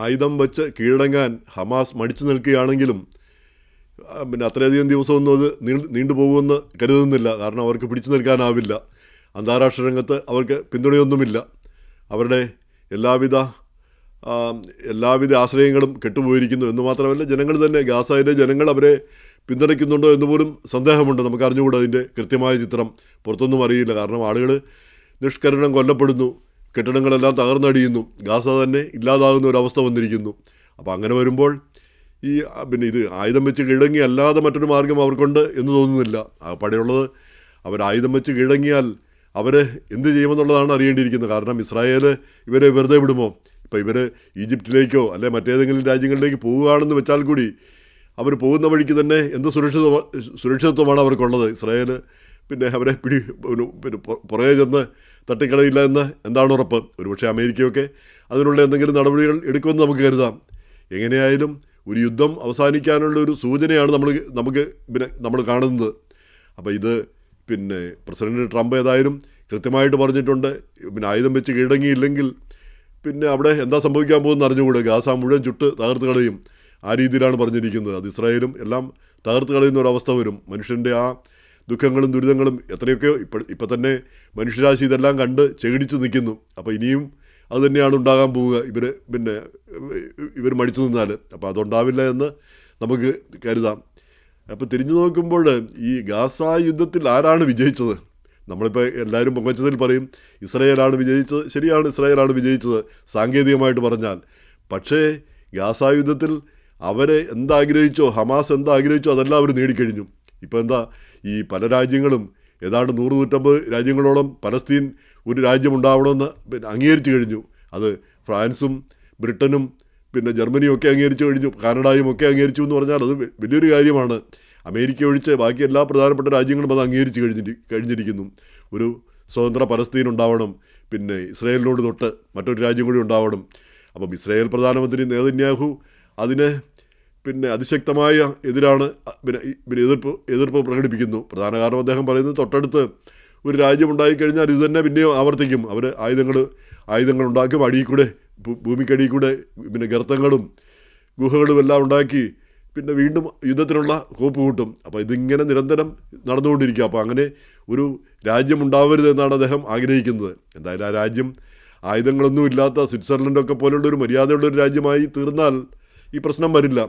ആയുധം വെച്ച് കീഴടങ്ങാൻ ഹമാസ് മടിച്ചു നിൽക്കുകയാണെങ്കിലും അത്രയധികം ദിവസമൊന്നും അത് നീണ്ടുപോകുമെന്ന് കരുതുന്നില്ല. കാരണം അവർക്ക് പിടിച്ചു നിൽക്കാനാവില്ല. അന്താരാഷ്ട്ര രംഗത്ത് അവർക്ക് പിന്തുണയൊന്നുമില്ല. അവരുടെ എല്ലാവിധ ആശ്രയങ്ങളും കെട്ടുപോയിരിക്കുന്നു എന്ന് മാത്രമല്ല, ജനങ്ങൾ തന്നെ, ഗാസയിലെ ജനങ്ങൾ അവരെ പിന്തുണയ്ക്കുന്നുണ്ടോ എന്ന് പോലും സന്ദേഹമുണ്ട്. നമുക്ക് അറിഞ്ഞുകൂടാ അതിൻ്റെ കൃത്യമായ ചിത്രം, പുറത്തൊന്നും അറിയില്ല. കാരണം ആളുകൾ നിഷ്കരുണം കൊല്ലപ്പെടുന്നു, കെട്ടിടങ്ങളെല്ലാം തകർന്നടിയുന്നു, ഗാസ തന്നെ ഇല്ലാതാകുന്ന ഒരവസ്ഥ വന്നിരിക്കുന്നു. അപ്പോൾ അങ്ങനെ വരുമ്പോൾ ഇത് ആയുധം വെച്ച് കീഴടങ്ങി അല്ലാതെ മറ്റൊരു മാർഗം അവർക്കുണ്ട് എന്ന് തോന്നുന്നില്ല. പടയുള്ളത് ആയുധം വെച്ച് കീഴടങ്ങിയാൽ അവർ എന്ത് ചെയ്യുമെന്നുള്ളതാണ് അറിയേണ്ടിയിരിക്കുന്നത്. കാരണം ഇസ്രായേൽ ഇവരെ വെറുതെ വിടുമോ? ഇപ്പോൾ ഇവർ ഈജിപ്തിലേക്കോ അല്ലെ മറ്റേതെങ്കിലും രാജ്യങ്ങളിലേക്ക് പോവുകയാണെന്ന് വെച്ചാൽ കൂടി അവർ പോകുന്ന വഴിക്ക് തന്നെ എന്ത് സുരക്ഷിതത്വമാണ് അവർക്കുള്ളത്? ഇസ്രായേൽ അവരെ പുറകെ ചെന്ന് തട്ടിക്കളയില്ല എന്ന് എന്താണ് ഉറപ്പ്? ഒരുപക്ഷെ അമേരിക്കയൊക്കെ അതിനുള്ള എന്തെങ്കിലും നടപടികൾ എടുക്കുമെന്ന് നമുക്ക് കരുതാം. എങ്ങനെയായാലും ഒരു യുദ്ധം അവസാനിക്കാനുള്ള ഒരു സൂചനയാണ് നമ്മൾ കാണുന്നത്. അപ്പോൾ ഇത് പ്രസിഡന്റ് ട്രംപ് ഏതായാലും കൃത്യമായിട്ട് പറഞ്ഞിട്ടുണ്ട്, ആയുധം വെച്ച് കീഴടങ്ങിയില്ലെങ്കിൽ അവിടെ എന്താ സംഭവിക്കാൻ പോകുമെന്ന് അറിഞ്ഞുകൂടെ. ഗാസ മുഴുവൻ ചുട്ട് തകർത്ത് കളയും, ആ രീതിയിലാണ് പറഞ്ഞിരിക്കുന്നത്. അത് ഇസ്രായേലും എല്ലാം തകർത്ത് കളയുന്ന ഒരവസ്ഥ വരും. മനുഷ്യൻ്റെ ആ ദുഃഖങ്ങളും ദുരിതങ്ങളും എത്രയൊക്കെയോ ഇപ്പം തന്നെ മനുഷ്യരാശി ഇതെല്ലാം കണ്ട് ചെകിടിച്ച് നിൽക്കുന്നു. അപ്പോൾ ഇനിയും അത് തന്നെയാണ് ഉണ്ടാകാൻ പോവുക ഇവർ മടിച്ചു നിന്നാൽ. അപ്പോൾ അതുണ്ടാവില്ല എന്ന് നമുക്ക് കരുതാം. അപ്പോൾ തിരിഞ്ഞു നോക്കുമ്പോൾ ഈ ഗാസ യുദ്ധത്തിൽ ആരാണ് വിജയിച്ചത്? നമ്മളിപ്പോൾ എല്ലാവരും പൊങ്ങച്ചതിൽ പറയും ഇസ്രായേലാണ് വിജയിച്ചത്. ശരിയാണ്, ഇസ്രായേലാണ് വിജയിച്ചത് സാങ്കേതികമായിട്ട് പറഞ്ഞാൽ. പക്ഷേ ഗാസ യുദ്ധത്തിൽ അവരെ എന്താഗ്രഹിച്ചോ, ഹമാസ് എന്താഗ്രഹിച്ചോ അതെല്ലാം അവർ നേടിക്കഴിഞ്ഞു. ഇപ്പോൾ ഈ പല രാജ്യങ്ങളും ഏതാണ്ട് 100-150 രാജ്യങ്ങളോളം പലസ്തീൻ ഒരു രാജ്യമുണ്ടാവണമെന്ന് അംഗീകരിച്ചു കഴിഞ്ഞു. അത് ഫ്രാൻസും ബ്രിട്ടനും ജർമ്മനിയും ഒക്കെ അംഗീകരിച്ചു കഴിഞ്ഞു, കാനഡയും ഒക്കെ അംഗീകരിച്ചു എന്ന് പറഞ്ഞാൽ അത് വലിയൊരു കാര്യമാണ്. അമേരിക്ക ഒഴിച്ച് ബാക്കി എല്ലാ പ്രധാനപ്പെട്ട രാജ്യങ്ങളും അത് അംഗീകരിച്ച് കഴിഞ്ഞിരിക്കുന്നു. ഒരു സ്വതന്ത്ര പലസ്തീൻ ഉണ്ടാവണം, ഇസ്രായേലിനോട് തൊട്ട് മറ്റൊരു രാജ്യം കൂടി ഉണ്ടാവണം. അപ്പം ഇസ്രായേൽ പ്രധാനമന്ത്രി നെതന്യാഹു അതിന് അതിശക്തമായ എതിർപ്പ് പ്രകടിപ്പിക്കുന്നു. പ്രധാന കാരണം അദ്ദേഹം പറയുന്നത് തൊട്ടടുത്ത് ഒരു രാജ്യം ഉണ്ടായിക്കഴിഞ്ഞാൽ ഇത് തന്നെ പിന്നെയും ആവർത്തിക്കും. അവർ ആയുധങ്ങൾ ഉണ്ടാക്കും, അടിയിൽ കൂടെ ഭൂമിക്കടിയിൽ കൂടെ ഗർത്തങ്ങളും ഗുഹകളും എല്ലാം ഉണ്ടാക്കി വീണ്ടും യുദ്ധത്തിനുള്ള കോപ്പ് കൂട്ടും. അപ്പോൾ ഇതിങ്ങനെ നിരന്തരം നടന്നുകൊണ്ടിരിക്കുക. അപ്പോൾ അങ്ങനെ ഒരു രാജ്യം ഉണ്ടാവരുത് എന്നാണ് അദ്ദേഹം ആഗ്രഹിക്കുന്നത്. എന്തായാലും ആ രാജ്യം ആയുധങ്ങളൊന്നും ഇല്ലാത്ത സ്വിറ്റ്സർലൻഡൊക്കെ പോലുള്ളൊരു മര്യാദയുള്ളൊരു രാജ്യമായി തീർന്നാൽ ഈ പ്രശ്നം വരില്ല.